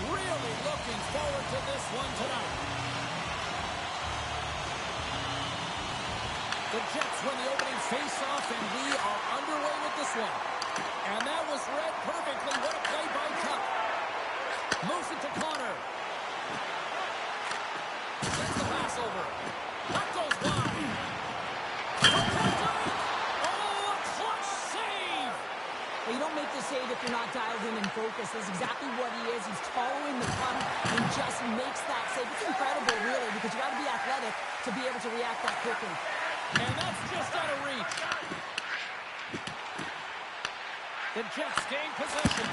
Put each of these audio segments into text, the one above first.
Really looking forward to this one tonight. The Jets win the opening face-off, and we are underway with this one. And that was read perfectly. What a play by Tuck. Moves it to Connor. Sends the pass over. That goes wide. Oh, a clutch save! Well, you don't make the save if you're not dialed in and focused. That's exactly what he is. He's following the punt and just makes that save. It's incredible, really, because you got to be athletic to be able to react that quickly. And that's just out of reach. The Jets gain possession.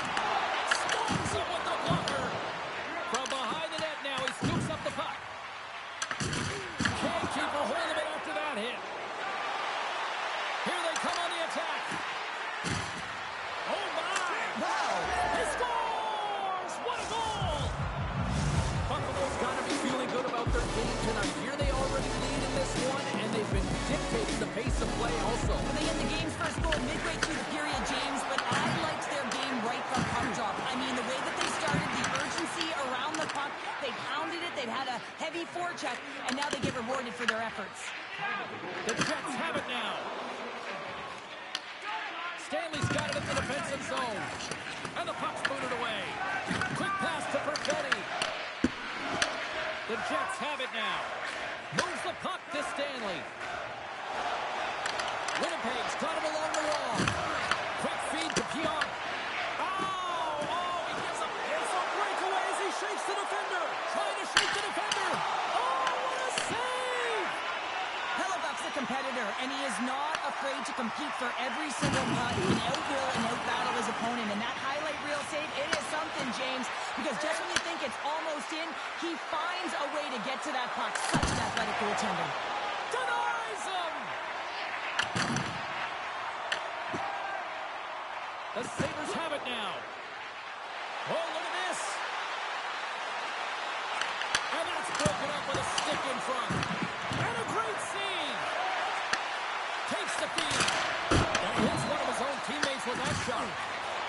Storms it with the blocker. From behind the net now, he scoops up the puck. Can't keep a hold of it after that hit. Here they come on the attack. Oh, my. Wow. He scores! What a goal! Buffalo's got to be feeling good about their game tonight. Here they already lead in this one, and they've been dictating the pace of play also. They get the game's first goal midway through the period, James, but I liked their game right from puck drop. I mean, the way that they started, the urgency around the puck, they pounded it, they've had a heavy forecheck, and now they get rewarded for their efforts. The Jets have it now. Stanley's got it in the defensive zone. And the puck's booted away. Quick pass to Perfetti. The Jets have it now. Moves the puck to Stanley. Winnipeg's got him along the wall. Quick feed to Pionk. He gives him. It's a breakaway as he shakes the defender. Trying to shake the defender. Oh, what a save! Hellebuck's a competitor, and he is not afraid to compete for every single puck and outwill and outbattle his opponent. And that highlight reel save, it is something, James, because just when you think it's almost in, he finds a way to get to that puck. Such an athletic goaltender. Denies him! The Sabres have it now. Oh, look at this. And that's broken up with a stick in front. And a great save. Takes the feed. And he hits one of his own teammates with that shot.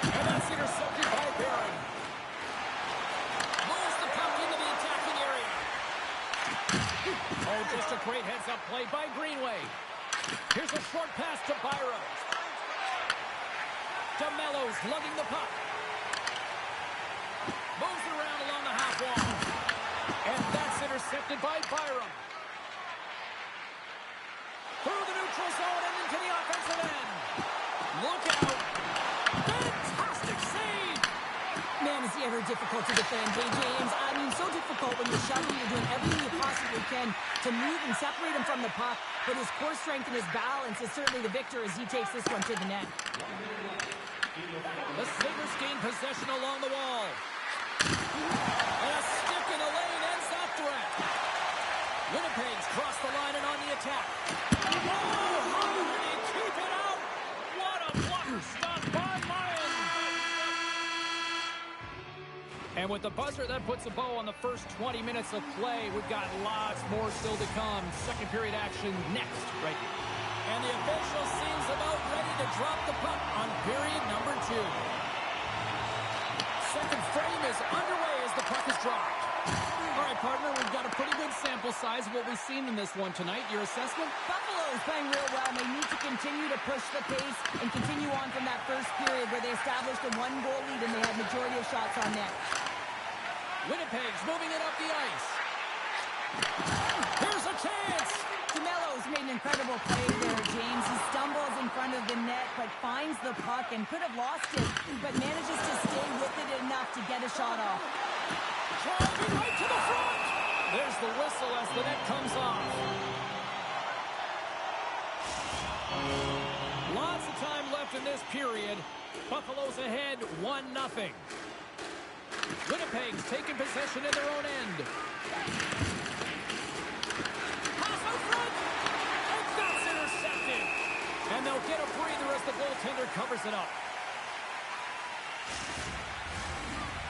And that's intercepted by Barron. Moves the puck into the attacking area. Oh, just a great heads-up play by Greenway. Here's a short pass to Byram. DeMello's lugging the puck. Moves around along the half wall. And that's intercepted by Byram. Through the neutral zone and into the offensive end. Look out. Fantastic save. Man, is he ever difficult to defend. Hey, James, I mean, so difficult when you're shoving, you're doing everything you possibly can to move and separate him from the puck. But his core strength and his balance is certainly the victor as he takes this one to the net. The Sabres gain possession along the wall. And a stick in the lane ends that threat. Winnipeg's crossed the line and on the attack. Oh, how did he keep it out? What a blocker stop by Mayan. And with the buzzer, that puts a bow on the first 20 minutes of play. We've got lots more still to come. Second period action next, right here. And the official seems about ready to drop the puck on period number 2. Second frame is underway as the puck is dropped. All right, partner, we've got a pretty good sample size of what we've seen in this one tonight. Your assessment? Buffalo is playing real well. They need to continue to push the pace and continue on from that first period where they established a 1-goal lead and they had majority of shots on net. Winnipeg's moving it up the ice. Here's a chance. DeMello's made an incredible play there, James. He stumbles in front of the net, but finds the puck and could have lost it, but manages to stay with it enough to get a shot off. Driving right to the front. There's the whistle as the net comes off. Lots of time left in this period. Buffalo's ahead 1-0. Winnipeg's taking possession in their own end. Pass out front. And that's intercepted. And they'll get a breather as the goaltender covers it up.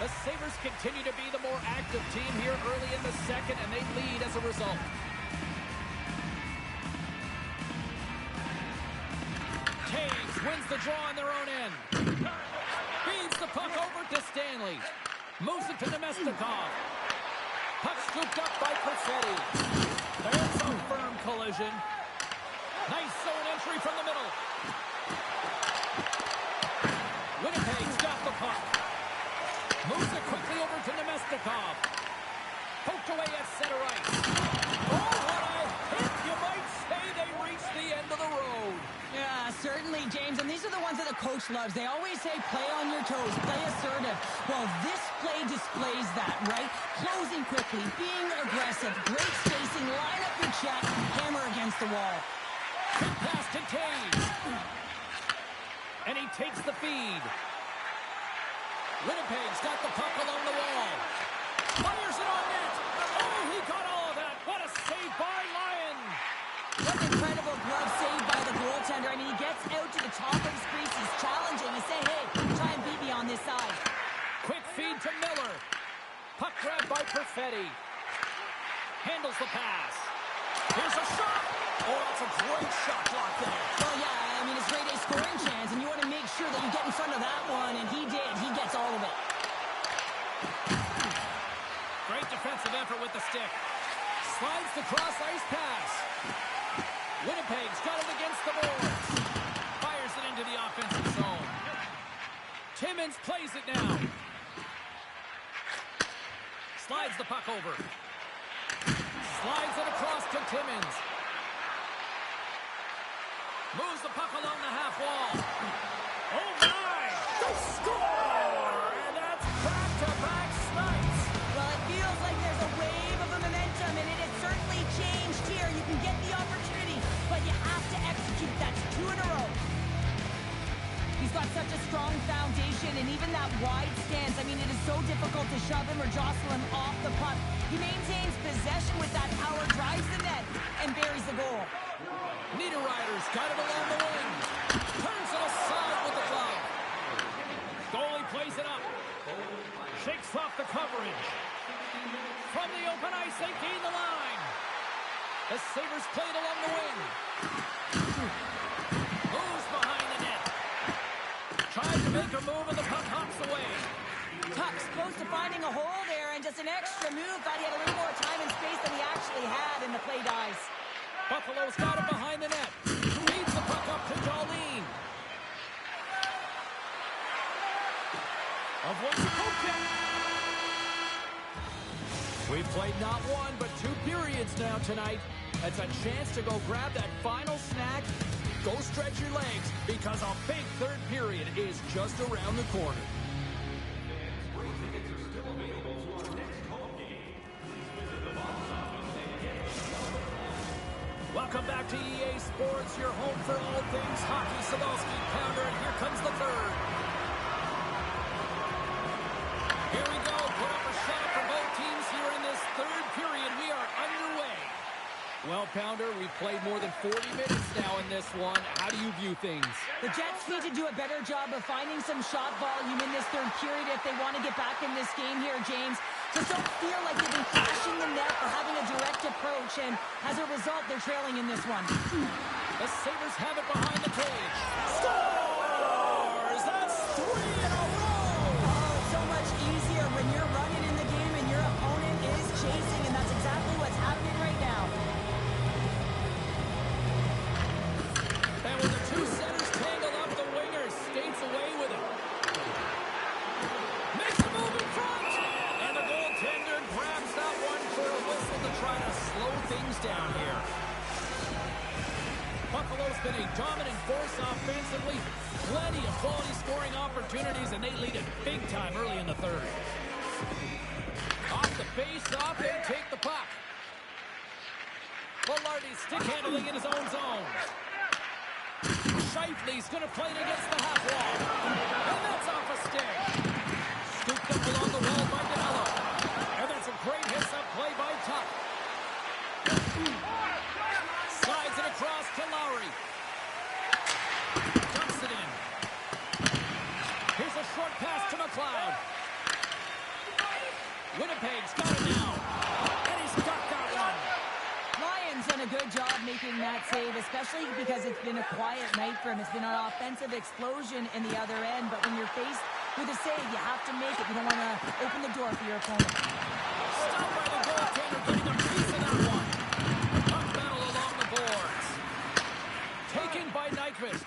The Sabres continue to be the more active team here early in the second, and they lead as a result. Toews wins the draw on their own end. Feeds the puck over to Stanley. Moves it to Nemestikov. Puck scooped up by Perfetti. There's a firm collision. Nice zone entry from the middle. Winnipeg's got the puck. Moves it quickly over to Nemestikov. Poked away at center ice. Oh, what a hit! You might say they reached the end of the road. Yeah, certainly, James. And these are the ones that the coach loves. They always say, play on your toes, play assertive. Well, this play displays that, right? Closing quickly, being aggressive, great spacing, line up your check, hammer against the wall. Quick pass to Taves. And he takes the feed. Winnipeg's got the puck along the wall. Fires it on net. Oh, he got all of that. What a save by Lyon. What an incredible glove save by the goaltender. I mean, he gets out to the top of his crease. He's challenging. He's saying, hey, try and beat me on this side. Quick feed to Miller. Puck grab by Perfetti. Handles the pass. Here's a shot. Oh, that's a great shot block there. Well, yeah, I mean, it's a great A scoring chance, and you want to make sure that you get in front of that one, and he did. He gets all of it. Great defensive effort with the stick. Slides the cross-ice pass. Winnipeg's got it against the boards. Fires it into the offensive zone. Timmins plays it now. Slides the puck over. Slides it across to Timmins. Moves the puck along the half wall. Oh, my! The score! And that's back-to-back snipes. Well, it feels like there's a wave of momentum, and it has certainly changed here. You can get the opportunity, but you have to execute. That's 2 in a row. He's got such a strong foundation, and even that wide stance, I mean, it is so difficult to shove him or jostle him off the puck. He maintains possession with that power, drives the net, and buries the goal. Niederreiter's got it along the wing. Turns it aside with the glove. Goalie plays it up. Shakes off the coverage. From the open ice, they gain the line. The Sabres play it along the wing. Moves behind the net. Tries to make a move, and the puck hops away. Tuck's close to finding a hole there, and just an extra move. Thought he had a little more time and space than he actually had, and the play dies. Buffalo's got it behind the net. Feeds the puck up to Darlene. We've played not one, but 2 periods now tonight. It's a chance to go grab that final snack. Go stretch your legs, because a big 3rd period is just around the corner. Welcome back to EA Sports, your home for all things hockey. Savalsky, Pounder, and here comes the 3rd. Here we go. Put up a shot for both teams here in this 3rd period. We are underway. Well, Pounder, we've played more than 40 minutes now in this one. How do you view things? The Jets need to do a better job of finding some shot volume in this 3rd period if they want to get back in this game here, James. Just don't feel like they've been crashing the net or having a direct approach, and as a result, they're trailing in this one. The Sabres have it behind the cage. Scores! That's 3 in a row! Oh, it's so much easier when you're running in the game and your opponent is chasing, and that's exactly what's happening right now. And with the 2 centers tangled up, the winger skates away with it. Makes a move in front! And the goaltender grabs that one for a whistle to try to slow things down here. Buffalo's been a dominant force offensively. Plenty of quality scoring opportunities, and they lead it big time early in the 3rd. Off the face-off, they take the puck. Velarde stick handling in his own zone. Scheifele's going to play it against the half wall. And that's off a stick. Scooped up along the wall by DeMello. And that's a great hits-up play by Tuck. Slides it across to Lowry. Dumps it in. Here's a short pass to McLeod. Winnipeg's got it now. And he's got that one. Lyon's done a good job making that save, especially because it's been a quiet night for him. It's been an offensive explosion in the other end, but when you're faced with a save, you have to make it. You don't want to open the door for your opponent. Stopped by the goaltender, getting a piece of that one. Puck battle along the boards. Taken by Nyquist.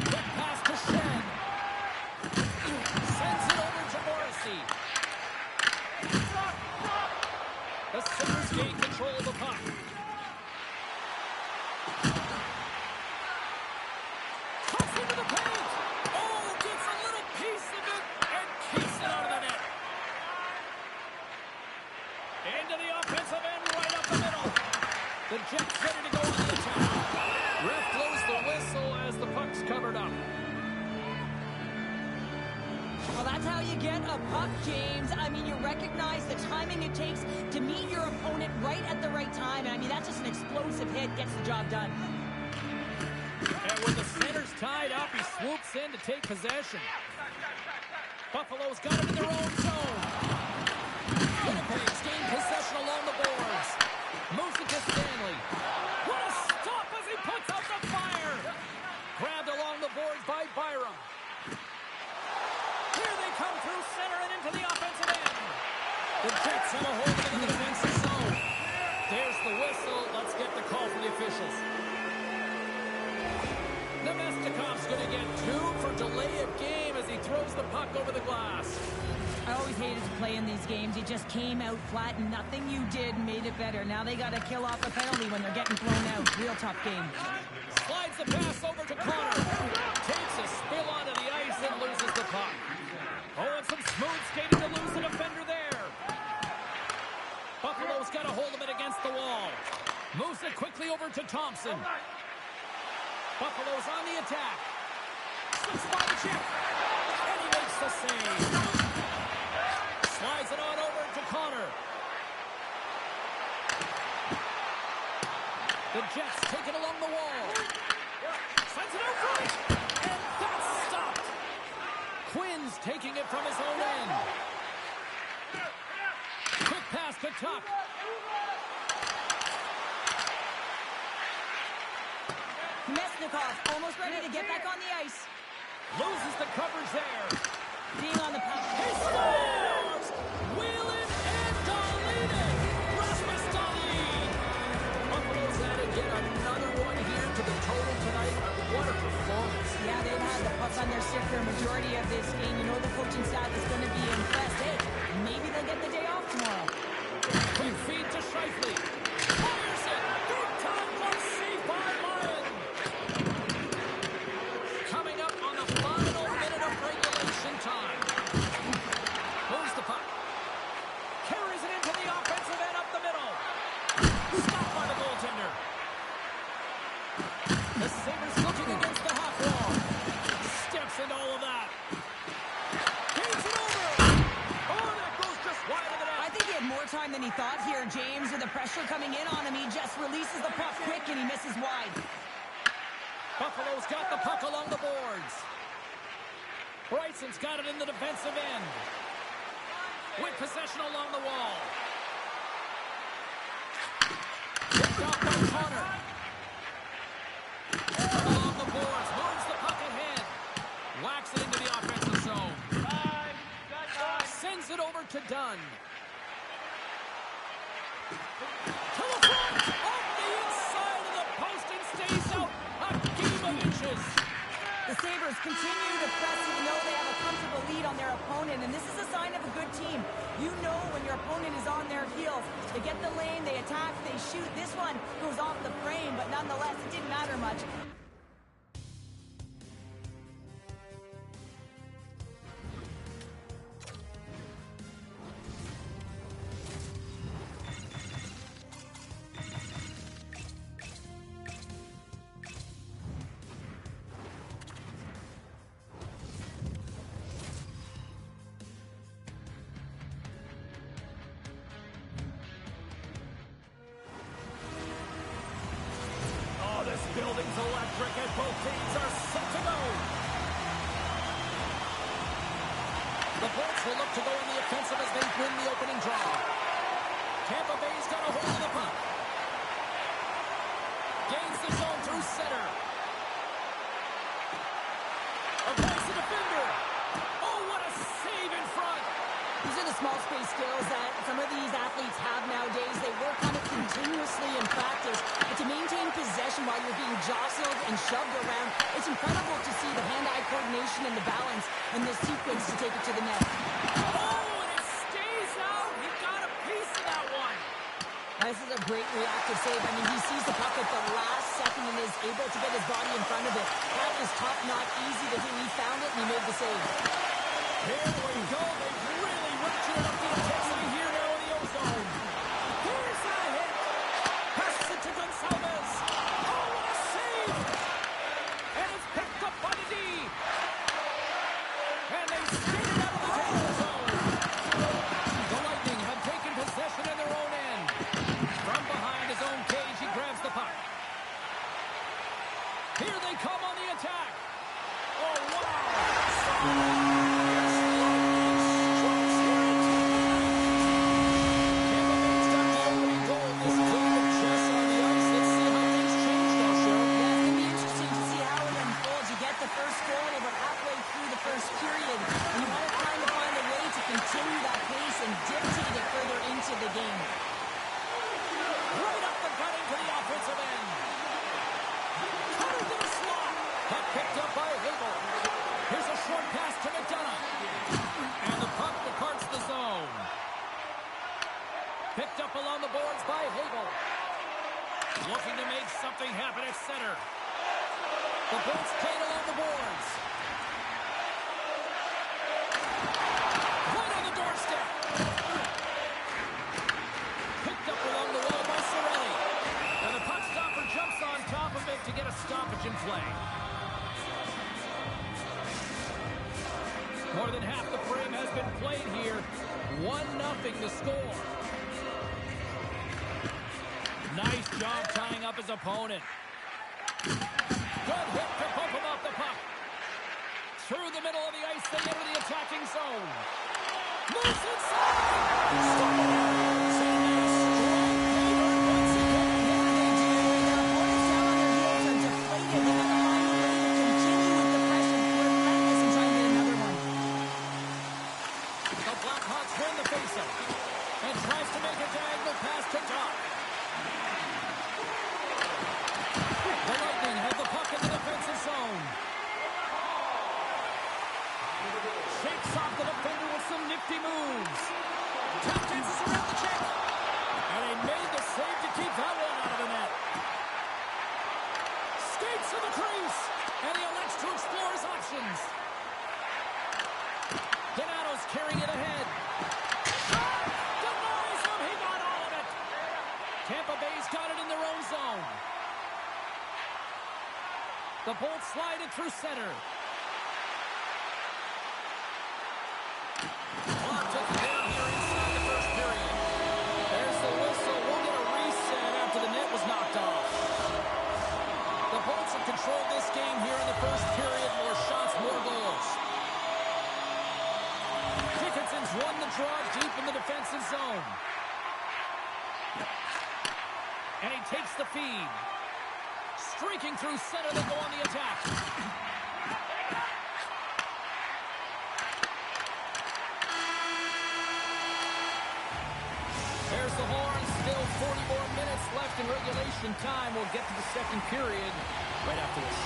Quick pass to Shen. Sends it over to Morrissey. The Sabres gain control of the puck. Cuts into the paint. Oh, gets a little piece of it and keeps it out of the net. Into the offensive end, right up the middle. The Jets ready to go on the attack. Ref blows the whistle as the puck's covered up. Well, that's how you get a puck, James. I mean, you recognize the timing it takes to meet your opponent right at the right time. And I mean, that's just an explosive hit, gets the job done. And with the centers tied up, he swoops in to take possession. Buffalo's got it in their own zone. Winnipeg's gained possession along the boards. Moves it to Stanley. What a stop as he puts out the fire. Grabbed along the boards by Byram. Here they come through center and into the offensive end. The Jets have a hold of it in the defensive zone. There's the whistle. Let's get the call from the officials. Nemestikov's going to get 2 for delay of game as he throws the puck over the glass. I always hated to play in these games. You just came out flat and nothing you did made it better. Now they got to kill off a penalty when they're getting thrown out. Real tough game. Slides the pass over to Connor. Takes a spill onto the ice and loses the puck. Oh, and some smooth skating to lose the defender there. Buffalo's got a hold of it against the wall. Moves it quickly over to Thompson. Buffalo's on the attack. Slips by the check. And he makes the save. Slides it on over to Connor. The Jets take it along the wall. Sends it out right. And that's stopped. Quinn's taking it from his own end. Quick pass to Tuck. Mesnikov almost ready to get back on the ice. Loses the coverage there. Being on the puck. He scores! Wheeling and Dahlin! Rasmus Dahlin! Buffalo's added yet another one here to the total tonight. What a performance. Yeah, they've had the puck on their stick for a majority of this game. You know the coaching staff is going to be impressed. Hey, maybe they'll get the day off tomorrow. Quick feed to Scheifele. Fires it! Big time one save by Lyon! Coming up on the final minute of regulation time. Moves the puck. Carries it into the offensive end up the middle. Stopped by the goaltender. The Sabres looking against the half wall. Steps into all of that. Gains it over. Oh, that goes just wide of the net. I think he had more time than he thought here, James. With the pressure coming in on him, he just releases the puck quick and he misses wide. Buffalo's got the puck along the boards. Bryson's got it in the defensive end. With possession along the wall. Picked off by Connor. Along the boards, moves the puck ahead. Whacks it into the offensive zone. Sends it over to Dunn. To the front, off the inside of the post and stays out a game of inches. The Sabres continue to press even though they have a comfortable lead on their opponent, and this is a sign of a good team. You know when your opponent is on their heels. They get the lane, they attack, they shoot. This one goes off the frame, but nonetheless, it didn't matter much. Building's electric as both teams are set to go. The Bolts will look to go in the offensive as they win the opening draw. Tampa Bay's got a hold of the puck. Gains the zone through center. Avoids the defender. Oh, what a save in front. These are the small space skills that some of these athletes have nowadays. They work on it continuously in practice. But to maintain possession while you're being jostled and shoved around, it's incredible to see the hand-eye coordination and the balance in this sequence to take it to the net. Oh, and it stays out. He got a piece of that one. This is a great reactive save. I mean, he sees the puck at the last second and is able to get his body in front of it. That is tough, not easy to do. He found it and he made the save. Here we go. They've really ratcheted up the intensity here now in the O-zone. Here's a hit. Passes it to Gonçalves. Oh, what a save. And it's picked up by the D. And they skate it out of the danger zone. The Lightning have taken possession in their own end. From behind his own cage, he grabs the puck. Here they come on the attack. Oh, wow. Picked up along the boards by Hagel. Looking to make something happen at center. The Bolts played along the boards. Right on the doorstep. Picked up along the wall by Cirelli. And the puck stopper jumps on top of it to get a stoppage in play. More than half the frame has been played here. 1-0 the score. Nice job tying up his opponent. Good hit to bump him off the puck. Through the middle of the ice, they enter the attacking zone. Moves inside! Moves. Tap dances around the check. And he made the save to keep that one out of the net. Skates to the crease. And he elects to explore his options. Donato's carrying it ahead. Denies him. He got all of it. Tampa Bay's got it in their own zone. The Bolts slide it through center. Controlled this game here in the first period. More shots, more goals. Dickinson's won the draw deep in the defensive zone. And he takes the feed. Streaking through center, they go on the attack. There's the horn. Still 40 more minutes left in regulation time. We'll get to the second period right after this.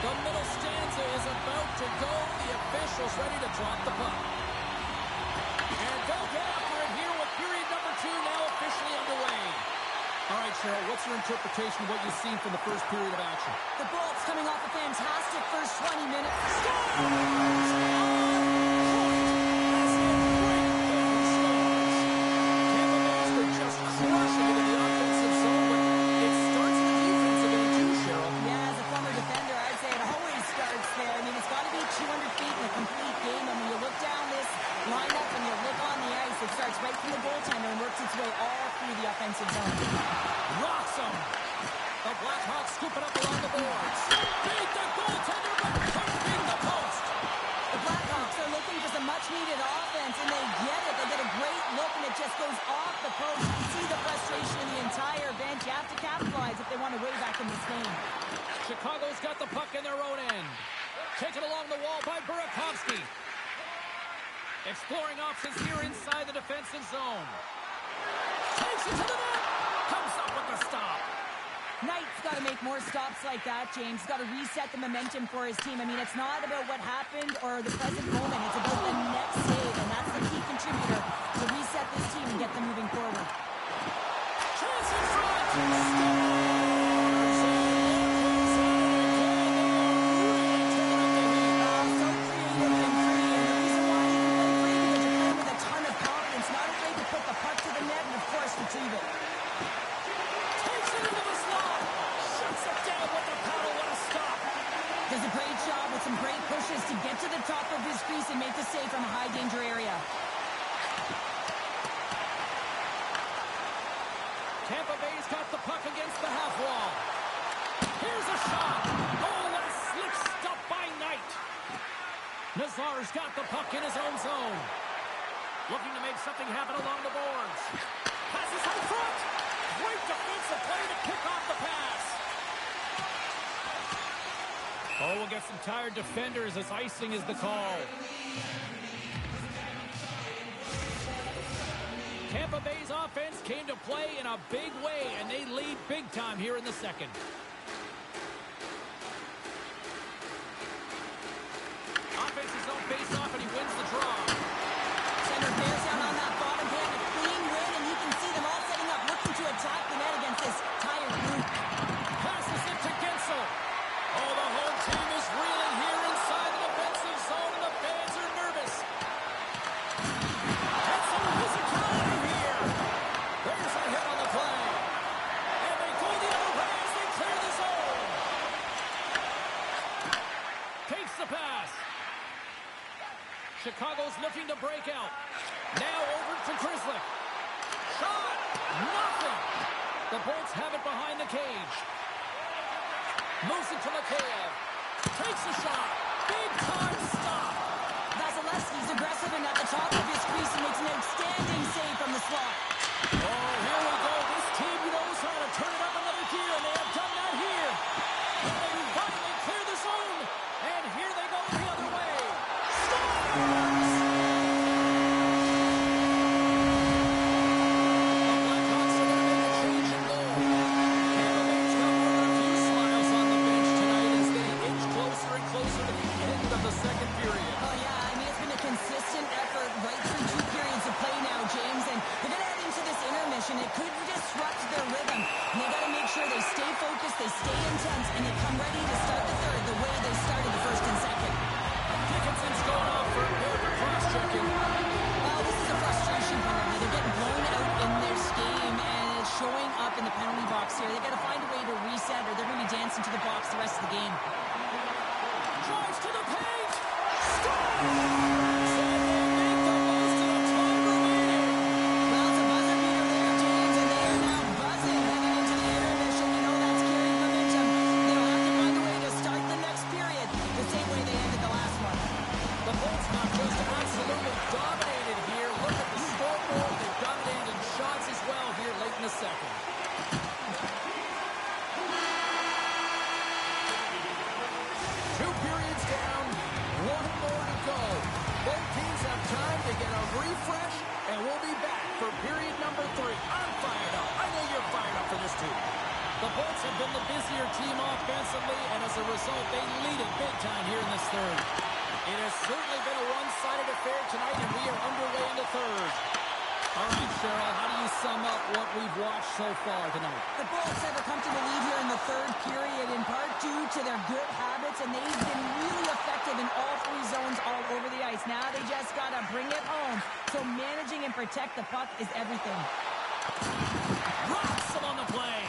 The middle stanza is about to go. The officials ready to drop the puck. And they'll get after it here with period number 2 now officially underway. All right, Cheryl, what's your interpretation of what you've seen from the first period of action? The Bolts coming off a fantastic first 20 minutes. Scores! Right from the goaltender and works its way all through the offensive zone. Rocks him. The Blackhawks scoop it up along the boards. Beat the goaltender, but couldn't beat the post. The Blackhawks are looking for some much-needed offense, and they get it. They get a great look, and it just goes off the post. You see the frustration in the entire bench. You have to capitalize if they want to way back in this game. Chicago's got the puck in their own end. Taken along the wall by Burakovsky. Exploring options here inside the defensive zone. Takes it to the net. Comes up with the stop. Knight's got to make more stops like that, James. He's got to reset the momentum for his team. I mean, it's not about what happened or the present moment. It's about the next save, and that's the key contributor to reset this team and get them moving forward. Chance in front. Scores! So creative and free, and the reason why you can play free because you're playing with a ton of confidence, not afraid to put the puck to the net and, of course, retrieve it. Takes it into the slot. Shuts it down with the paddle. What a stop. Does a great job with some great pushes to get to the top of his crease and make the save from a high-danger area. Tampa Bay's got the puck against the half wall. Here's a shot. Oh, what a slick stop by Knight. Nazar's got the puck in his own zone. Looking to make something happen along the boards. Passes out front. Great defensive play to pick off the pass. Oh, we'll get some tired defenders as icing is the call. Tampa Bay's offense came to play in a big way, and they lead big time here in the second. Offense's zone face-off, and he wins the draw. Center bears down on that bottom hand, a clean win, and you can see them all setting up, looking to attack the net against this tired group. Passes it to Gensel. Oh, the whole team is reeling here inside the defensive zone, and the fans are nervous. And some physicality here. There's a hit on the play. And they go the other way as they clear the zone. Takes the pass. Chicago's looking to break out. Now over to Grzelcyk. Shot. Nothing. The Bolts have it behind the cage. Moves it to Mikheyev. Takes a shot. Big time stop. Vasilevsky's aggressive and at the top of his crease and makes an outstanding save from the slot. Oh, here we go. This team knows how to turn it up another gear, and they have done that here. And they finally clear the zone. And here they go the other way. Scores! It could disrupt their rhythm. And they got to make sure they stay focused, they stay intense, and they come ready to start the third the way they started the first and second. Dickinson's going off for a bit of cross-checking. Well, this is a frustration penalty. They're getting blown out in this game, and it's showing up in the penalty box here. They got to find a way to reset, or they're going to be dancing to the box the rest of the game. Drives to the paint. Scores! Second. 2 periods down, 1 more to go. Both teams have time to get a refresh, and we'll be back for period number 3. I'm fired up. I know you're fired up for this too. The Bolts have been the busier team offensively, and as a result, they lead it big time here in this third. It has certainly been a one-sided affair tonight, and we are underway in the third. All right, Cheryl, how do you sum up what we've watched so far tonight? The Bolts have a comfortable lead here in the third period, in part due to their good habits, and they've been really effective in all 3 zones all over the ice. Now they just got to bring it home, so managing and protect the puck is everything. Rocks him on the play.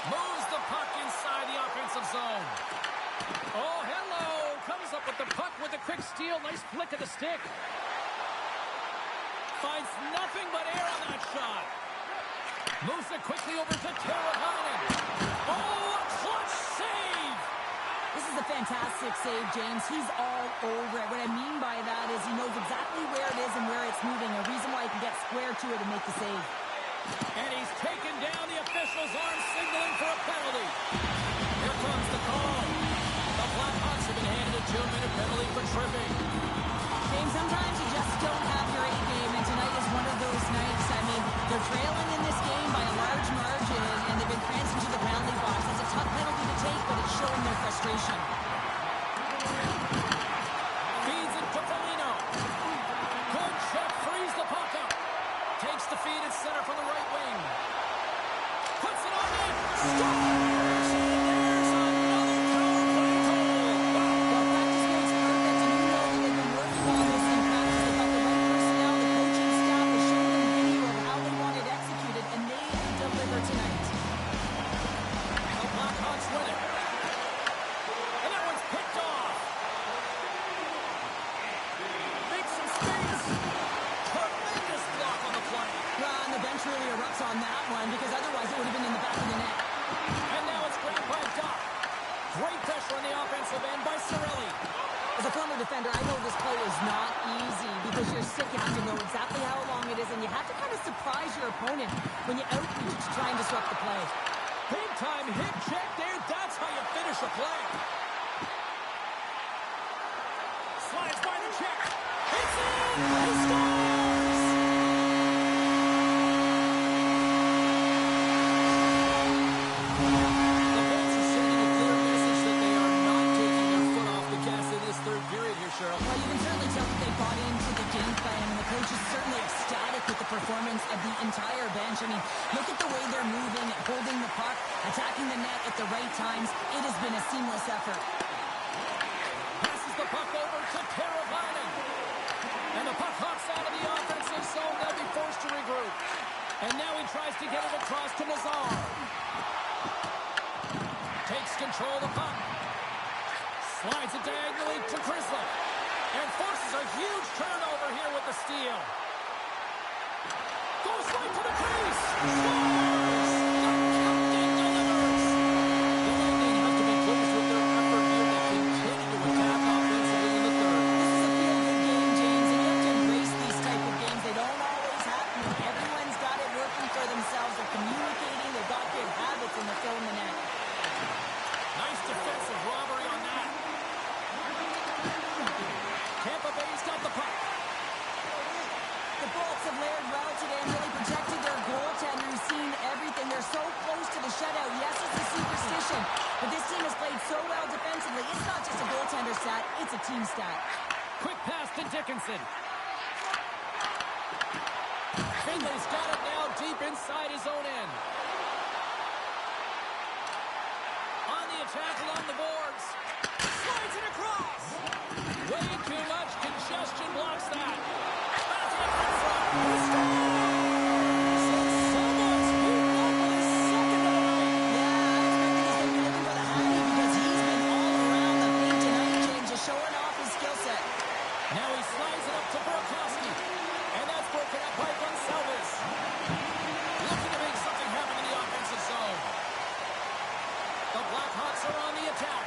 Moves the puck inside the offensive zone. Oh, hello. Comes up with the puck with a quick steal. Nice flick of the stick. Finds nothing but air on that shot. Moves it quickly over to Teravainen. Oh, a clutch save! This is a fantastic save, James. He's all over it. What I mean by that is he knows exactly where it is and where it's moving, a reason why he can get square to it and make the save. And he's taken down the official's arm, signaling for a penalty. Here comes the call. The Blackhawks have been handed a 2-minute penalty for tripping. Tremendous block on the play. Well, and the bench really erupts on that one because otherwise it would have been in the back of the net. And now it's grabbed by Duck. Great pressure on the offensive end by Cirelli. As a former defender, I know this play is not easy because you're sick. You have to know exactly how long it is, and you have to kind of surprise your opponent when you outreach to try and disrupt the play. Big time hip check there. That's how you finish a play. Slides by the check. It's in! He scores! The Bolts are sending a clear message that they are not taking their foot off the gas in this third period here, Cheryl. Well, you can certainly tell that they bought into the game plan, and the coach is certainly ecstatic with the performance of the entire bench. I mean, look at the way they're moving, holding the puck, attacking the net at the right times. It has been a seamless effort. Passes the puck over to Teravainen. And the puck hops out of the offensive zone. They'll be forced to regroup. And now he tries to get it across to Nazar. Takes control of the puck. Slides it diagonally to Grizzly. And forces a huge turnover here with the steal. Goes right to the crease. Scores! The captain delivers. The Lightning have to be pleased with their effort here. They continue to attack offensively in the third. This is a feel-good game, James, and you have to embrace these type of games. They don't always happen. Everyone's got it working for themselves. They're communicating. They've got good habits, and they're filling the net. Nice defensive robbery on that. Tampa Bay's got the puck. The Bolts have layered well today and really protected their goaltender who's seen everything. They're so close to the shutout. Yes, it's a superstition, but this team has played so well defensively. It's not just a goaltender stat, it's a team stat. Quick pass to Dickinson. Finley's got it now deep inside his own end. On the attack along the boards. Slides it across. Way too much congestion blocks that. Pass it in front. He scores! Someone's beaten up with his second of the night. Yeah, I expected he's going to be looking for the hattie because he's been all around the paint tonight, James, just showing off his skill set. Now he slides it up to Burakovsky. And that's broken up by Gonçalves. Looking to make something happen in the offensive zone. The Blackhawks are on the attack.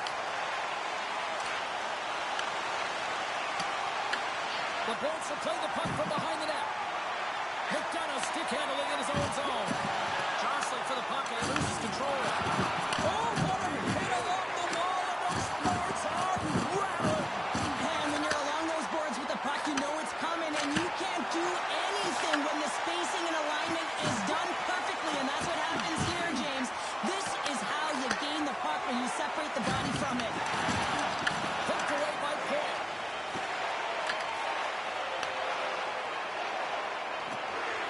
The Bolts will play the puck from behind the net. McDonough stick handling in his own zone. Jostling for the puck and he loses control. Oh, what a hit along the wall, and those boards are rattling. And when you're along those boards with the puck, you know it's coming, and you can't do anything when the spacing and alignment is done perfectly, and that's what happens here, James. This is how you gain the puck when you separate the body from it. Hooked away by Pitt.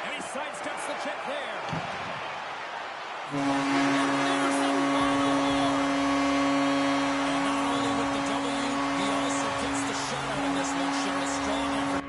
And he sidesteps the check there. And there's the final horn. And not only with the W, he also gets the shutout in this one, Cheryl. Strong effort.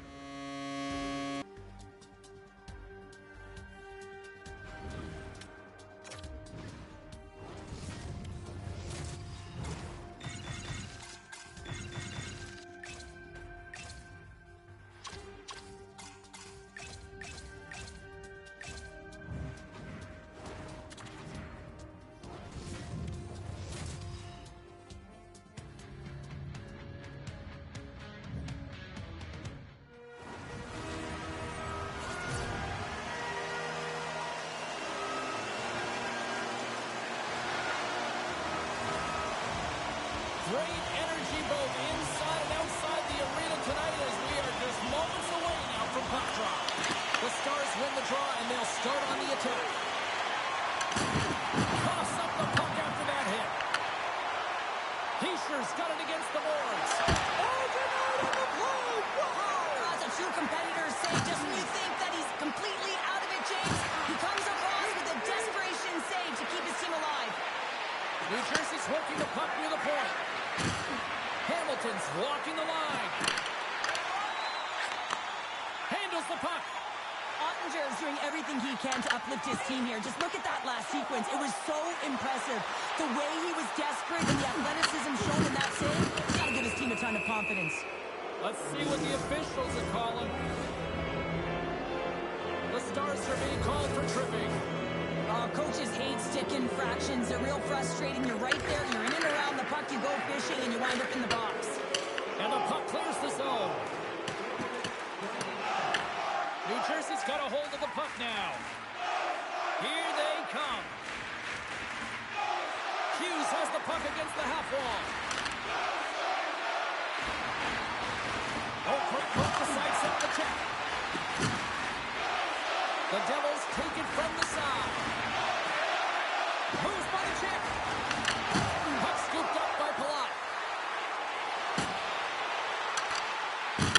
Great energy both inside and outside the arena tonight as we are just moments away now from puck drop. The Stars win the draw and they'll start on the attack. Toss up the puck after that hit. Heischer's got it against the boards. Overnight on the play. Wow! That's a true competitor's save. Just when you think that he's completely out of it, James, he comes across with a desperation save to keep his team alive. New Jersey's working the puck near the point. Hamilton's walking the line. Handles the puck. Ottinger is doing everything he can to uplift his team here. Just look at that last sequence. It was so impressive. The way he was desperate and the athleticism shown in that save, he's got to give his team a ton of confidence. Let's see what the officials are calling. Coaches hate stick infractions. They're real frustrating. You're right there. You're in and around the puck. You go fishing, and you wind up in the box. And the puck clears the zone. New Jersey's got a hold of the puck now. Here they come. Hughes has the puck against the half wall. Oh, quick hook to sidestep the check. The Devils take it from the side. Moves by the check. Puck scooped up by Palat.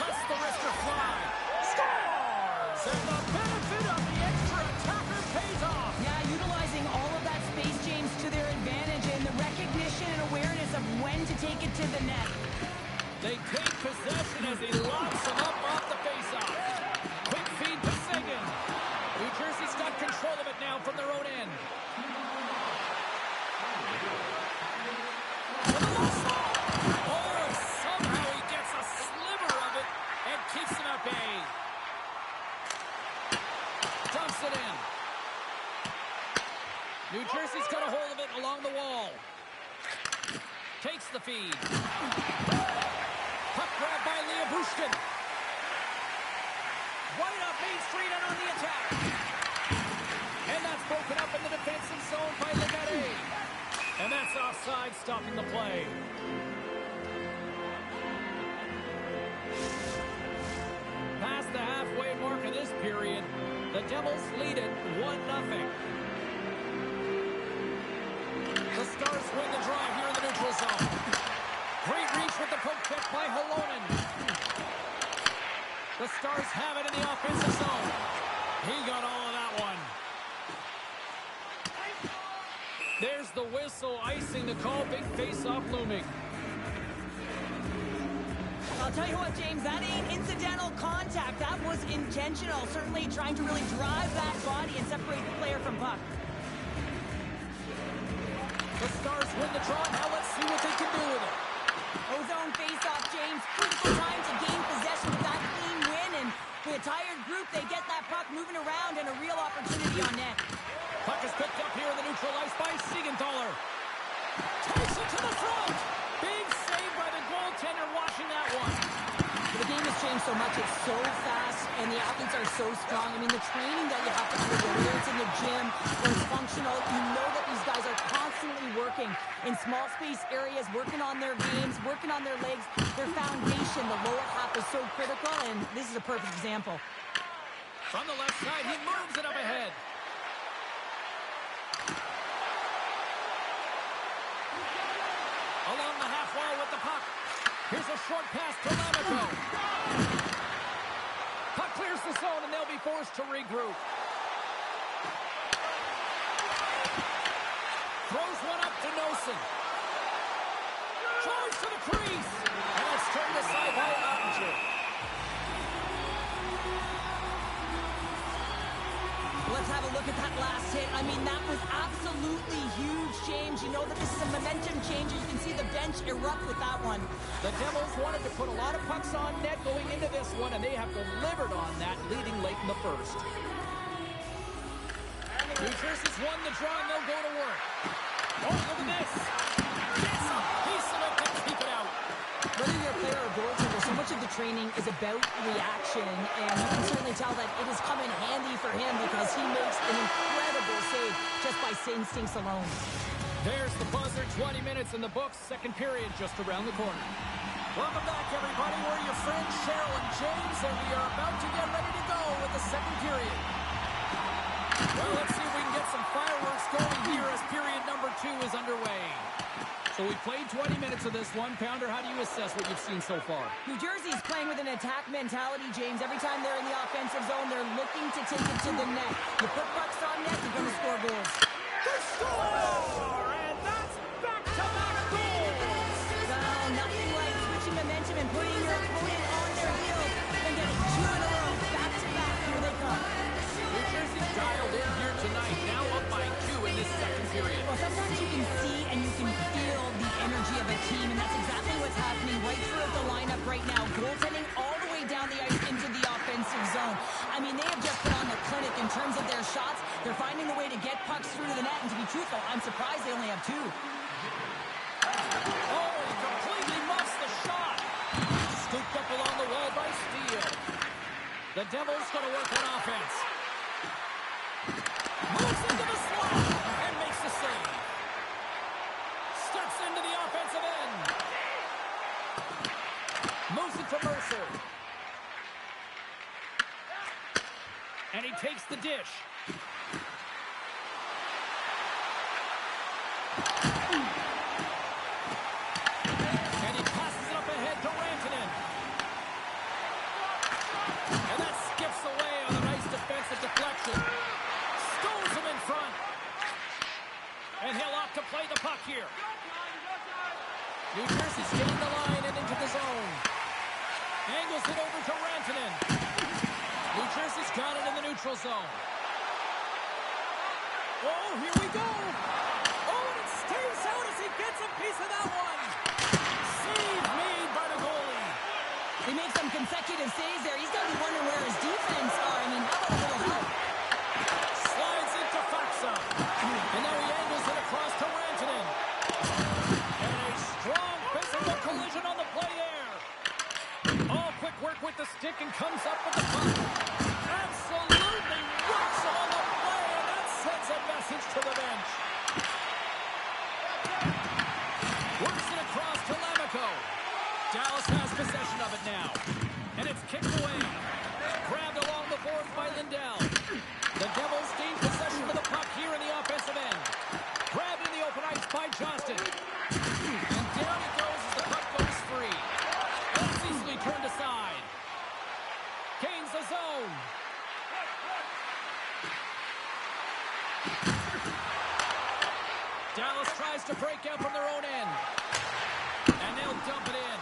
Lets the wrister fly. Scores! And the benefit of the extra attacker pays off. Yeah, utilizing all of that space, James, to their advantage, and the recognition and awareness of when to take it to the net. They take possession as he locks him up off the faceoff. Quick feed to Seguin. New Jersey's got control of it now from their own end. Oh, somehow he gets a sliver of it and keeps him at bay. Dumps it in. New Jersey's got a hold of it along the wall. Takes the feed. Puck grab by Lyubushkin. Right up Main Street and on the attack. And that's broken up in the defensive zone by Legare. And that's offside, stopping the play. Past the halfway mark of this period, the Devils lead it 1-0. The Stars win the draw here in the neutral zone. Great reach with the poke check by Halonen. The Stars have it in the offensive zone. He got all of that one. There's the whistle, icing the call. Big face-off looming. I'll tell you what, James, that ain't incidental contact. That was intentional. Certainly trying to really drive that body and separate the player from puck. The Stars win the draw. Now let's see what they can do with it. Ozone face-off, James. Critical time to gain possession with that clean win. And with a tired group, they get that puck moving around and a real opportunity on net. Puck is picked up here in the neutral ice by Siegenthaler. Takes it to the front. Big save by the goaltender watching that one. The game has changed so much. It's so fast, and the athletes are so strong. I mean, the training that you have to do, whether it's in the gym or it's functional, you know that these guys are constantly working in small space areas, working on their games, working on their legs. Their foundation, the lower half, is so critical, and this is a perfect example. From the left side, he moves it up ahead. Along the half wall with the puck. Here's a short pass to Lamico. Puck clears the zone, and they'll be forced to regroup. Throws one up to Noesen. Charge to the crease. And it's turned aside by Ottinger. Let's have a look at that last hit. I mean, that was absolutely huge, James. You know that this is a momentum changer. You can see the bench erupt with that one. The Devils wanted to put a lot of pucks on net going into this one, and they have delivered on that, leading late in the first. New Jersey's won the draw, and they'll go to work. Oh, look at this. Gets a piece of it to keep it out. Whether you're a player or goaltender, so much of the training is about reaction, and you can certainly tell that it has come in handy for him because he makes an incredible save just by instincts alone. There's the buzzer, 20 minutes in the books, second period just around the corner. Welcome back, everybody. We're your friends Cheryl and James, and we are about to get ready to go with the second period. Well, let's see if we can get some fireworks going here as period number 2 is underway. So we played 20 minutes of this one. Pounder, how do you assess what you've seen so far? New Jersey's playing with an attack mentality, James. Every time they're in the offensive zone, they're looking to take it to the net. You put pucks on net, you're going to score goals. They score! And that's back-to-back goals! Well, nothing like switching momentum and putting your opponent on their heels and getting 2 in a row. Back-to-back, here they come. New Jersey's dialed in here tonight, now up by 2 in this second period. Well, sometimes you can see and you can feel the energy of a team, and that's exactly what's happening right throughout the lineup right now. Goaltending all the way down the ice into the offensive zone. I mean, they have just put on the clinic in in terms of their shots. They're finding a way to get pucks through to the net, and to be truthful, I'm surprised they only have 2. Oh, he completely muffs the shot. Scooped up along the wall by Steele. The Devils going to work on offense. Moves into the slot and makes the save. Steps into the offensive end. Moves it to Mercer. And he takes the dish. And he passes it up ahead to Rantanen. And that skips away on a nice defensive deflection. Stones him in front. And he'll opt to play the puck here. New Jersey's getting the line and into the zone. Angles it over to Rantanen. New Jersey's got it in the neutral zone. Oh, here we go. Oh, and it stays out as he gets a piece of that one. Save made by the goalie. He makes some consecutive saves there. He's got to be wondering where his defense are. I mean, how about a little help? Slides into Faksa. And now he angles it across to Rantanen. And a strong physical collision on the play there. Oh, quick work with the stick and comes up with the puck. Absolutely works on the play, and that sends a message to the bench. Works it across to Lamico. Dallas has possession of it now. And it's kicked away. Grabbed along the boards by Lindell. The Devils gain possession of the puck here in the offensive end. Grabbed in the open ice by Johnston. And down he goes as the puck goes free. That's easily turned aside. Gains the zone. Dallas tries to break out from their own end. And they'll dump it in.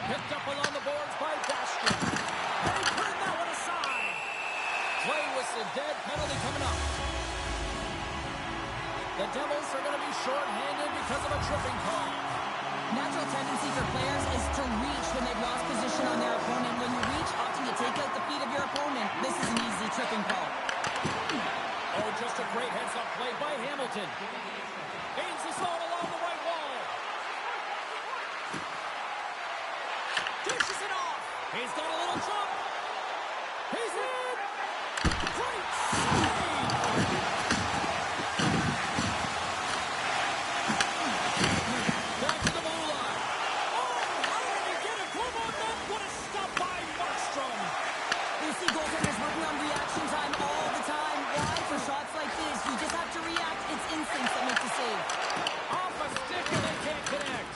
Picked up along the boards by Bastian. And he turned that one aside. Play whistle dead, penalty coming up. The Devils are going to be short-handed because of a tripping call. Natural tendency for players is to reach when they've lost position on their opponent. When you reach, often you take out the feet of your opponent. This is an easy tripping call. Oh, just a great heads-up play by Hamilton. Gains the zone along the right wall. Dishes it off. He's got a little jump. He's in. Great save. Back to the blue line. Oh, how did he get it? Come on, man. What a stop by Markstrom. You see goaltenders working on reaction time all the time. Why? For shots like this, you just have to react. It's instincts that make the save. Off a stick and they can't connect.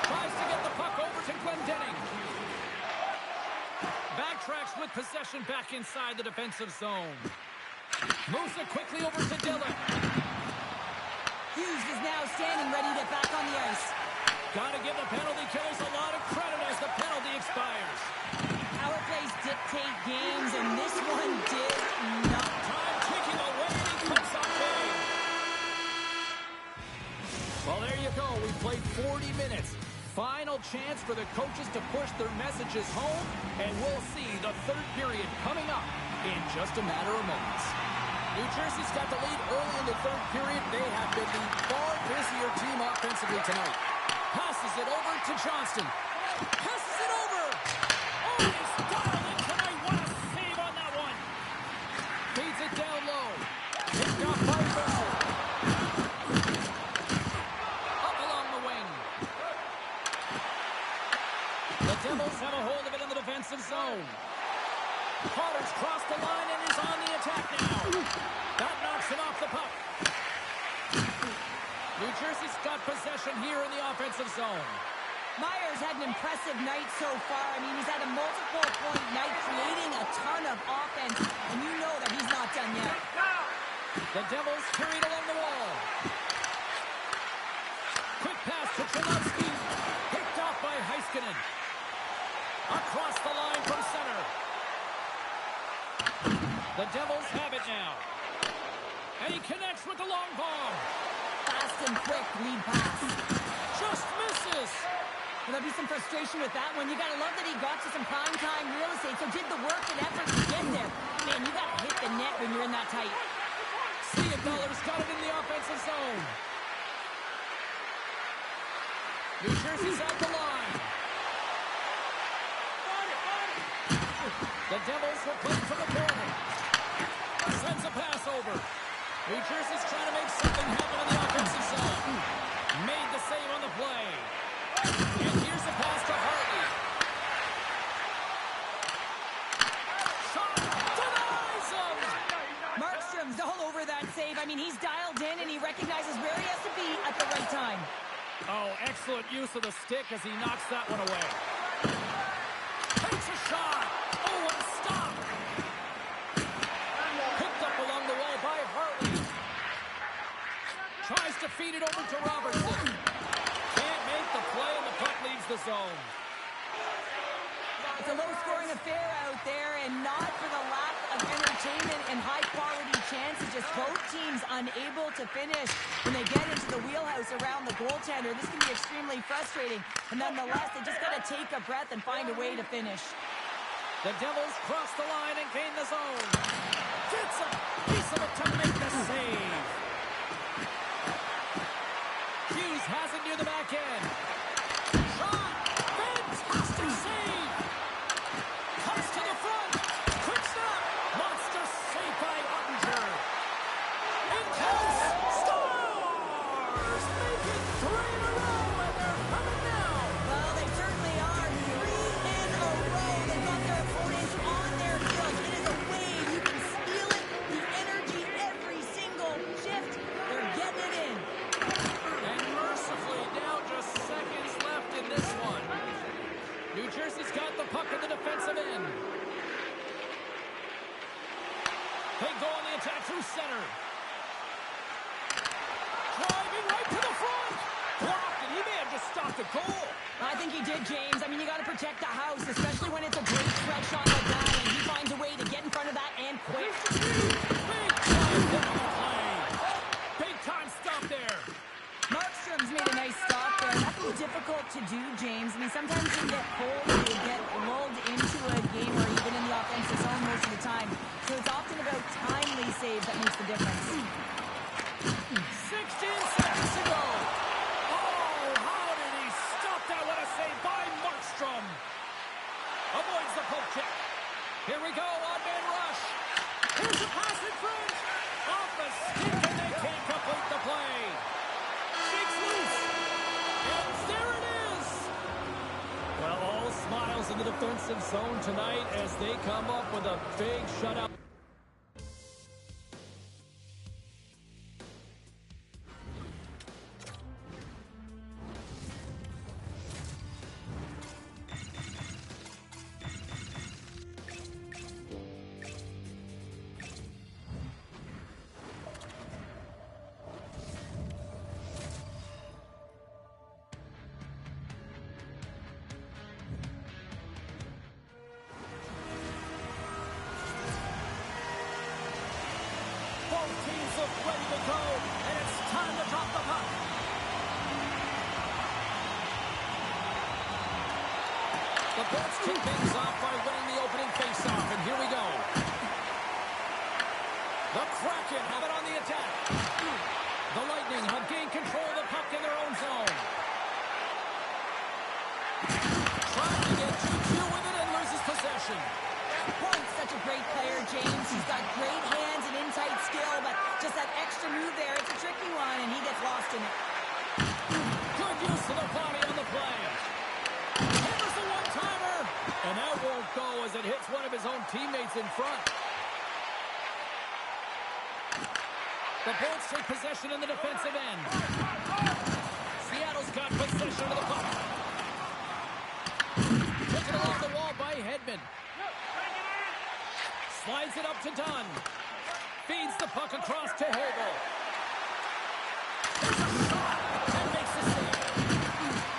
Tries to get the puck over to Glendening. Backtracks with possession back inside the defensive zone. Moves it quickly over to Dillon. Hughes is now standing ready to get back on the ice. Got to give the penalty killers a lot of credit as the penalty expires. Power plays dictate games, and this one did not. Time ticking away, and he comes up big. Well, there you go. We played 40 minutes. Final chance for the coaches to push their messages home, and we'll see the third period coming up in just a matter of moments. New Jersey's got the lead early in the third period. They have been the far busier team offensively tonight. Passes it over to Johnston. Passes it over. Oh, he's dialed in tonight. What a save on that one. Feeds it down low. Picked off by Mercer. Up along the wing. The Devils have a hold of it in the defensive zone. Carter's crossed the line and is on the attack now. That knocks him off the puck. New Jersey's got possession here in the offensive zone. Myers had an impressive night so far. I mean, he's had a multiple-point night, creating a ton of offense, and you know that he's not done yet. The Devils carried along the wall. Quick pass to Cholowski. Picked off by Heiskanen. Across the line from center. The Devils have it now. And he connects with the long bomb. Fast and quick lead pass. Just misses. Well, there'll be some frustration with that one. You got to love that he got to some prime time real estate, so did the work and effort to get there. when you're in that tight. Siegenthaler's got it in the offensive zone. New Jersey's at the line. The Devils will play from the corner. Sends a pass over. New Jersey's trying to make something happen in the offensive zone. Made the save on the play. And here's a pass to Hartley. Shot denies him. Markstrom's all over that save. I mean, he's dialed in and he recognizes where he has to be at the right time. Oh, excellent use of the stick as he knocks that one away. Takes a shot. Oh, what a stop. Picked up along the wall by Hartley. Tries to feed it over to Robertson. Can't make the play and the puck leaves the zone. It's a low-scoring affair out there, and not for the lack of entertainment and high-quality chances. Just both teams unable to finish when they get into the wheelhouse around the goaltender. This can be extremely frustrating, and nonetheless, they just got to take a breath and find a way to finish. The Devils cross the line and gain the zone. Gets a piece of it to make the save. Hughes has it near the back end. Shot! Fantastic save! Comes to the front. Quick snap. Monster save by Ottinger. In close. Stars! Make it 3 in a row, and they're coming down. Well, they certainly are. 3 in a row. They've got their opponents on their heels. It is a wave. You can feel it. The energy every single shift. They're getting it in. And mercifully, now just seconds left in this one. New Jersey's got the puck in the defensive end. They go on the attack through center. Driving right to the front. Blocked, and he may have just stopped a goal. I think he did, James. I mean, you got to protect the house, especially when it's a great stretch shot like that, and he finds a way to get in front of that and quick. Big time hit on the play. Big time stop there. Markstrom's made a nice stop there. That can be difficult to do, James. I mean, sometimes you get pulled, you get lulled into a game or even in the offensive zone most of the time. So it's often about timely saves that makes the difference. 16 seconds to go. Oh, how did he stop that? What a save by Markstrom. Avoids the poke check. Here we go, odd-man rush. Here's a pass in front. Off the stick, and they can't complete the play. Shakes loose. And there it is. Well, all smiles in the defensive zone tonight as they come up with a big shutout. Both teams look ready to go, and it's time to drop the puck. The Bolts kick things off by winning the opening faceoff, and here we go. The Kraken have it on the attack. The Lightning have gained control of the puck in their own zone. Trying to get 2-2 with it and loses possession. Point's such a great player, James. He's got great hands and in-tight skill, but just that extra move there, it's a tricky one, and he gets lost in it. Good use of the body on the play. Hammers the one-timer, and that won't go as it hits one of his own teammates in front. The Bolts take possession in the defensive end. Seattle's got possession of the puck. Taken along the wall by Hedman. Slides it up to Dunn. Feeds the puck across to Hagel. There's a shot and makes the save.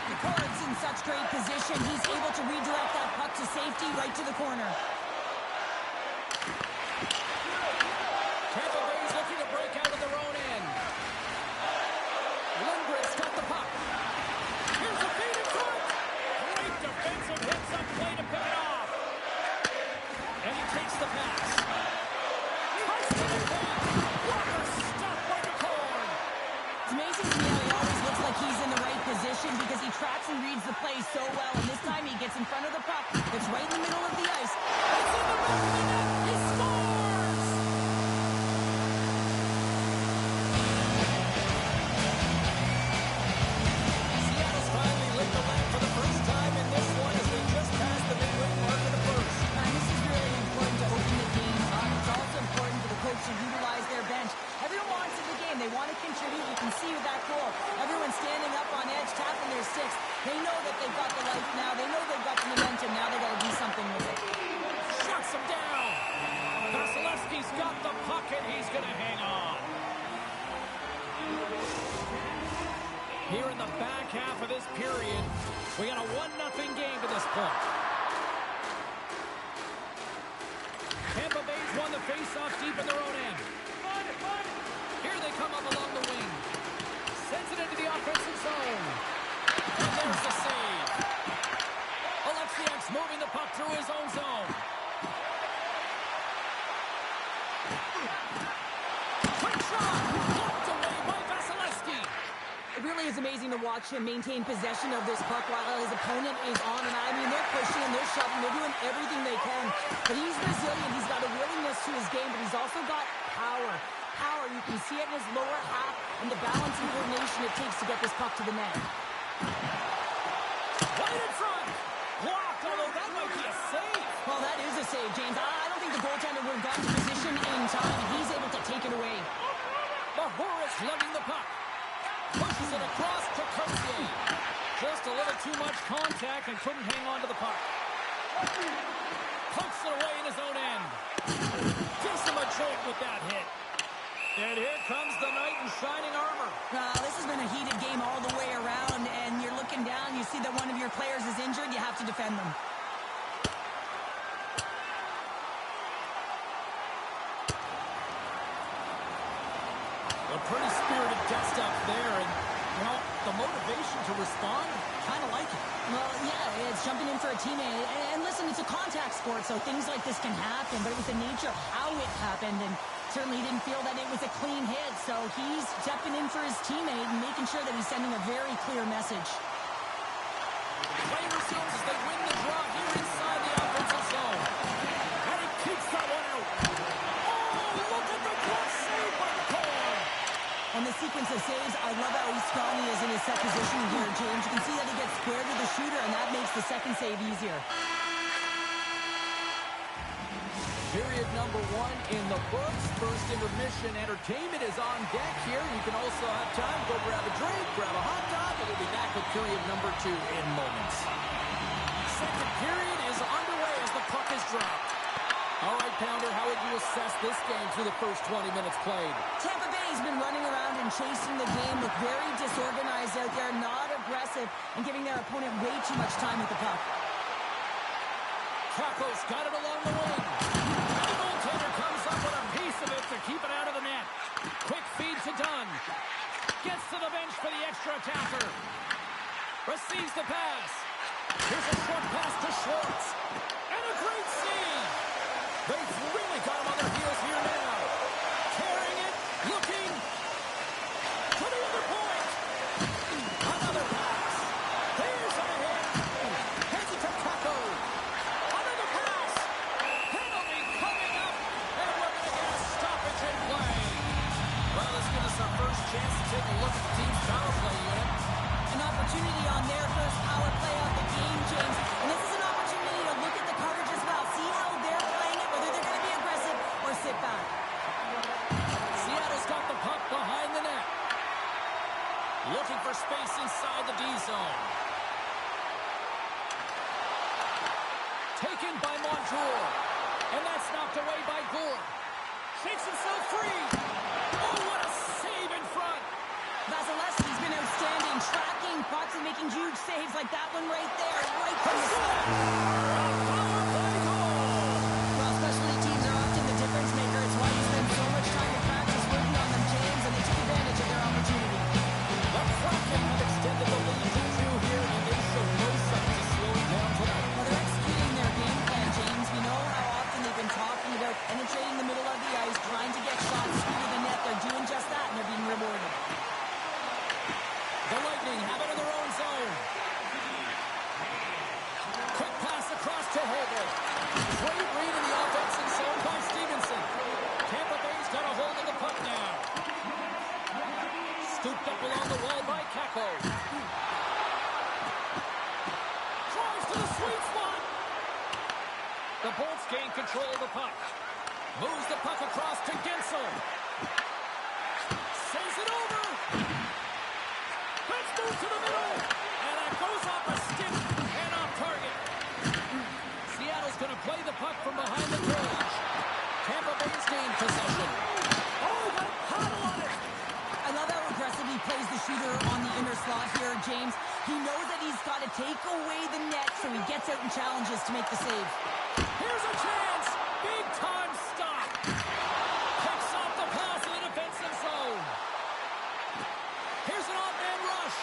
The Card's in such great position. He's able to redirect that puck to safety right to the corner. Tampa Bay's looking to break out of their own end. Lundgren's got the puck. Here's a feed in front. Great defensive hits up play to pick it off. And he takes the pass. What a stop by McCord. It's amazing to me how he always looks like he's in the right position because he tracks and reads the play so well. And this time he gets in front of the puck. It's right in the middle of the ice. It's in the middle of the net. He scores! Seattle's finally lit the lamp for the first time in this one as they just passed the midway mark of the first. And this is really important to open the game up. It's also important for the coach to utilize their bench. Everyone wants in the game. They want to contribute. You can see with that goal. Everyone's standing up on edge, tapping their sticks. They know that they've got the life now. They know they've got the momentum. Now they got to do something with it. Shuts him down. Vasilevsky's got the puck and he's going to hang on. Here in the back half of this period, we got a 1-0 game to this point. Tampa Bay's won the face-off deep in their own end. Here they come up along the wing. Sends it into the offensive zone. And there's the save. Alexiak's moving the puck through his own zone. Quick shot! Blocked away by Vasilevsky. It really is amazing to watch him maintain possession of this puck while his opponent is on. And I mean, they're pushing and they're shoving. They're doing everything they can. But he's resilient. He's got a willingness to his game, but he's also got power. Power, you can see it in his lower half and the balance and coordination it takes to get this puck to the net. Right in front. Blocked, although that might be a save. Well, that is a save, James. I don't think the goaltender would have gotten to position in time. He's able to take it away. Mahoris lugging the puck. Pushes it across to Courtier. Just a little too much contact and couldn't hang on to the puck. Pokes it away in his own end. Gives him a jolt with that hit. And here comes the knight in shining armor. This has been a heated game all the way around, and you're looking down, you see that one of your players is injured, you have to defend them. A pretty spirited dust-up there, and, you know, the motivation to respond, kind of like it. Well, yeah, it's jumping in for a teammate. And listen, it's a contact sport, so things like this can happen, but it was the nature of how it happened, and certainly he didn't feel that it was a clean hit, so he's stepping in for his teammate and making sure that he's sending a very clear message. Play resumes as they win the draw here inside the offensive zone. And he keeps that one out. Oh, look at the glove save by the Core. On the sequence of saves, I love how strong he is in his set position here, James. You can see that he gets squared to the shooter, and that makes the second save easier. Period number 1 in the books. First intermission entertainment is on deck here. You can also have time, go grab a drink, grab a hot dog, and we'll be back with period number 2 in moments. Second period is underway as the puck is dropped. All right, Pounder, how would you assess this game through the first 20 minutes played? Tampa Bay's been running around and chasing the game, look very disorganized out there, not aggressive, and giving their opponent way too much time with the puck. Kakos got it along the wing. The goaltender comes up with a piece of it to keep it out of the net. Quick feed to Dunn. Gets to the bench for the extra attacker. Receives the pass. Here's a short pass to Schwartz. And a great save. They've really got him on their heels here now. Tearing it. Looking. To the other point. Another pass. Here's a hit. Heads it to Kakko. Another pass. Penalty coming up. And we're going to get a stoppage in play. Well, let's give us our first chance to take a look at the team's power play unit. An opportunity on their first power play of the game, James. And this is an opportunity to look at the coverage as well. See how they're playing it, whether they're going to be aggressive or sit back. Seattle's got the puck behind the net. Looking for space inside the D zone. Taken by Montour. And that's knocked away by Gore. Shakes himself free. Oh, what a save in front. Vasilevsky's been outstanding, tracking pucks and making huge saves like that one right there, right from the start. Power play goal. Well, specialty teams are often the difference maker. It's why you spend so much time in practice working on them, James, and they took advantage of their opportunity. The Kraken have extended the lead to 2 here, and they show no signs of slowing down tonight. Well, they're executing their game plan, James. We know how often they've been talking about penetrating the middle of the ice, trying to get shots The Bolts gain control of the puck. Moves the puck across to Gensel. Saves it over. Let's move to the middle. And that goes off a stick and off target. Seattle's going to play the puck from behind the cage. Tampa Bay's gained possession. Oh, got a paddle on it. I love how aggressive he plays the shooter on the inner slot here, James. He knows that he's got to take away the net, so he gets out and challenges to make the save. Here's a chance. Big time stop. Picks off the pass in the defensive zone. Here's an off-man rush.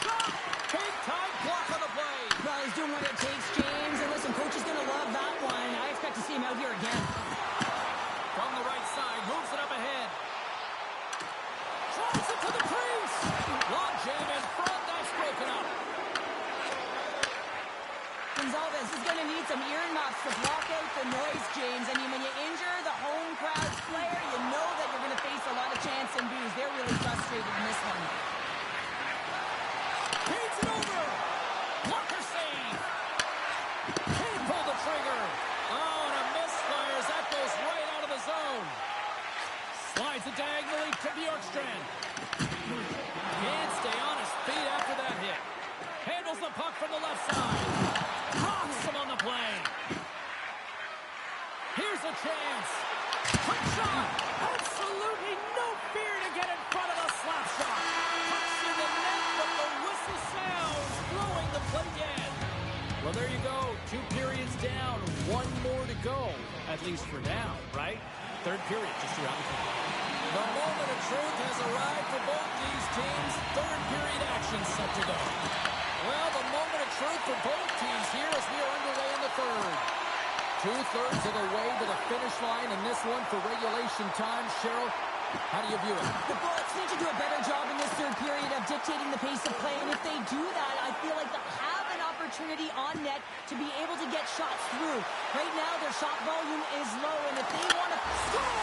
Shot. Big time block on the play. Well, he's doing what it takes, James. And listen, coach is going to love that one. I expect to see him out here again. From the right side, moves it up ahead. Drives it to the crease. Long jam in front. That's broken up. Gonzalez is going to need some earmuffs to block out the noise, James. I mean, when you injure the home crowd's player, you know that you're going to face a lot of chants and boos. They're really frustrated in this one. Feeds it over. Blocker save. Can't pull the trigger. Oh, and a misfire as that goes right out of the zone. Slides it diagonally to Bjorkstrand. Can't stay on his feet after that hit. Handles the puck from the left side. Knocks him on the play. Here's a chance. Quick shot. Absolutely no fear to get in front of the slap shot. Pucks in the net, but the whistle sounds, blowing the play dead. Well, there you go. 2 periods down. 1 more to go. At least for now, right? Third period just around the corner. The moment of truth has arrived for both these teams. Third period action set to go. Well, the moment of truth for both teams here as we are underway in the third. 2/3 of the way to the finish line in this one for regulation time. Cheryl, how do you view it? The Bullets need to do a better job in this third period of dictating the pace of play, and if they do that, I feel like they'll have an opportunity on net to be able to get shots through. Right now, their shot volume is low, and if they want to score,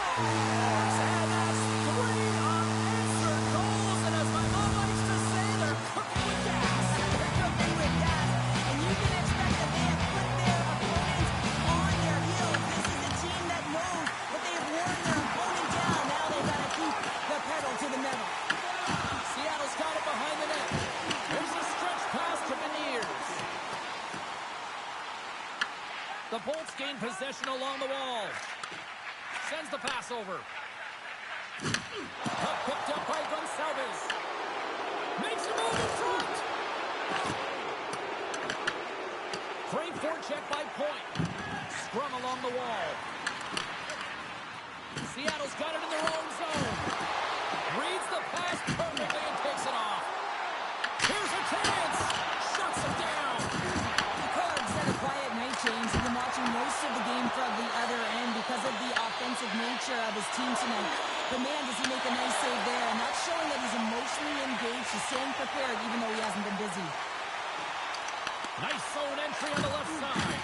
And that's 3 unanswered goals, and as my mom likes to say, they're cooking with gas. they're cooking with gas, and you can expect that they have put their opponents on their heels. This is a team that knows that they have worn their opponent down. Now they've got to keep the pedal to the metal. Seattle's got it behind the net. There's a stretch pass to Beniers. The Bolts gain possession along the wall. Sends the pass over. Puck picked up by Gonçalves. Makes a move in front. Great forecheck by Point. Scrum along the wall. Seattle's got it in their own zone. Reads the pass perfectly and takes it off. Here's a chance. Shuts it down. The Cards had a quiet night, James. He's been watching most of the game from the other end because of the offensive nature of his team tonight. But man, does he make a nice save there. And that's showing that he's emotionally engaged. He's staying prepared even though he hasn't been busy. Nice zone entry on the left side.